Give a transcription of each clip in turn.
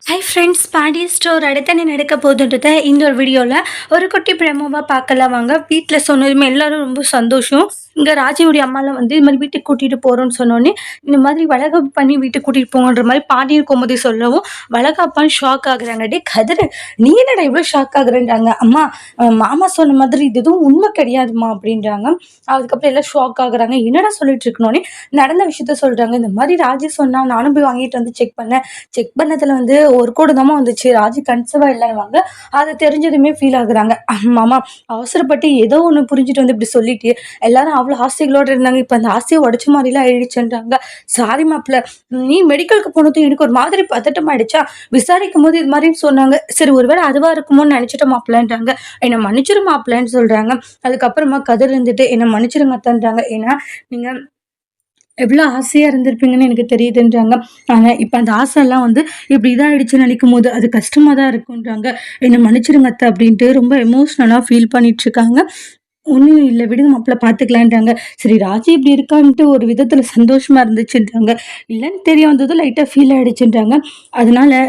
Hi friends, Pandi store அடுத்து என்ன நடக்க போகுதுன்றத இந்த ஒரு வீடியோவில் ஒரு குட்டி பிரமோவாக பார்க்கலாம் வாங்க. வீட்டில் சொன்னதுமே எல்லாரும் ரொம்ப சந்தோஷம். இங்கே ராஜியுடைய அம்மாலாம் வந்து இது மாதிரி வீட்டுக்கு கூட்டிகிட்டு போகிறோன்னு சொன்னோடனே இந்த மாதிரி வளகாப்பு பண்ணி வீட்டுக்கு கூட்டிகிட்டு போங்கன்ற மாதிரி பாண்டியன் கோமதி சொல்லவும் வளகாப்பான்னு ஷாக் ஆகுறாங்க. டே கதிர், நீ என்னடா இவ்வளோ ஷாக் ஆகுறேன்றாங்க. அம்மா, மாமா சொன்ன மாதிரி இது எதுவும் உண்மை கிடையாதுமா அப்படின்றாங்க. அதுக்கப்புறம் எல்லாம் ஷாக் ஆகுறாங்க. என்னடா சொல்லிட்டு இருக்கணுன்னே நடந்த விஷயத்த சொல்கிறாங்க. இந்த மாதிரி ராஜி சொன்னா நானும் போய் வாங்கிட்டு வந்து செக் பண்ணேன். செக் பண்ணதில் வந்து ஒரு கோடு தாம்மா வந்துச்சு. ராஜி கன்சீவா இல்லைன்னுவாங்க. அது தெரிஞ்சதுமே ஃபீல் ஆகுறாங்க. மாமா, அவசரப்பட்டு ஏதோ ஒன்று புரிஞ்சுட்டு வந்து இப்படி சொல்லிட்டு எல்லாரும் அவ்வளோ ஆசைகளோடு இருந்தாங்க. இப்போ அந்த ஆசையை உடச்ச மாதிரிலாம் ஆயிடுச்சுன்றாங்க. சாரி மாப்பிள்ள, நீ மெடிக்கலுக்கு போனதும் எனக்கு ஒரு மாதிரி பதட்டம் ஆயிடுச்சா, விசாரிக்கும் போது இது மாதிரின்னு சொன்னாங்க. சரி, ஒருவேளை அதுவா இருக்குமோன்னு நினைச்சிட்ட மாப்பிள்ளன்றாங்க. என்னை மன்னிச்சிரு மாப்பிள்ளன்னு சொல்றாங்க. அதுக்கப்புறமா கதிர் இருந்துட்டு என்னை மன்னிச்சிருங்க அத்தான்றாங்க. ஏன்னா நீங்க எவ்வளோ ஆசையா இருந்திருப்பீங்கன்னு எனக்கு தெரியுதுன்றாங்க. ஆனா இப்ப அந்த ஆசைலாம் வந்து இப்படி இதாயிடுச்சுன்னு நினைக்கும்போது அது கஷ்டமா தான் இருக்குன்றாங்க. என்ன மன்னிச்சிடுங்க அத்தை அப்படின்ட்டு ரொம்ப எமோஷனலா ஃபீல் பண்ணிட்டு இருக்காங்க. ஒண்ணும் இல்ல, விடுங்க மாப்பிள பார்த்துக்கலான்றாங்க. சரி, ராஜி இப்படி இருக்கான்ட்டு ஒரு விதத்துல சந்தோஷமா இருந்துச்சுன்றாங்க. இல்லன்னு தெரிய வந்ததும் லைட்டா ஃபீல் ஆயிடுச்சுன்றாங்க. அதனால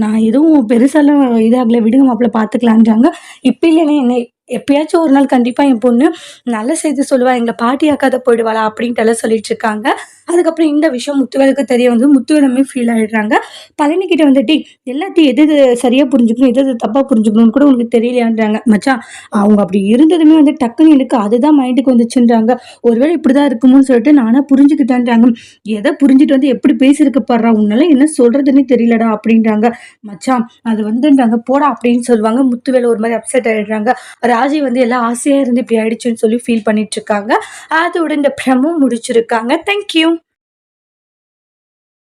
நான் எதுவும் பெருசாலாம் இதாகல, விடுங்க மாப்பிள பார்த்துக்கலான்றாங்க. இப்ப இல்லைன்னா என்ன, எப்பயாச்சும் ஒரு நாள் கண்டிப்பா என் பொண்ணு நல்ல செய்தி சொல்லுவா, எங்க பாட்டி ஆக்காத போயிடுவாளா அப்படின்ட்டு எல்லாம் சொல்லிட்டு இருக்காங்க. அதுக்கப்புறம் இந்த விஷயம் முத்துவேலுக்கு தெரிய வந்து முத்துவேலுமே ஃபீல் ஆயிடுறாங்க. பழனி கிட்ட வந்துட்டு எல்லாத்தையும் எது எது சரியா புரிஞ்சுக்கணும், எது எது தப்பா புரிஞ்சுக்கணும்னு கூட உனக்கு தெரியலையான்றாங்க. மச்சான், அவங்க அப்படி இருந்ததுமே வந்து டக்குன்னு எனக்கு அதுதான் மைண்டுக்கு வந்துச்சுன்றாங்க. ஒருவேளை இப்படிதான் இருக்குமோன்னு சொல்லிட்டு நானா புரிஞ்சுக்கிட்டேன்றாங்க. எதை புரிஞ்சுட்டு வந்து எப்படி பேசியிருக்க பாடுறா, உன்னால என்ன சொல்றதுன்னே தெரியலடா அப்படின்றாங்க. மச்சான், அது வந்துன்றாங்க போடா அப்படின்னு சொல்லுவாங்க. முத்துவேலு ஒரு மாதிரி அப்செட் ஆயிடுறாங்க. ராஜி வந்து எல்லாம் ஆசையா இருந்து இப்படி ஆயிடுச்சுன்னு சொல்லி ஃபீல் பண்ணிட்டு இருக்காங்க. அதோட இந்த பிரமும் முடிச்சிருக்காங்க. தேங்க்யூ.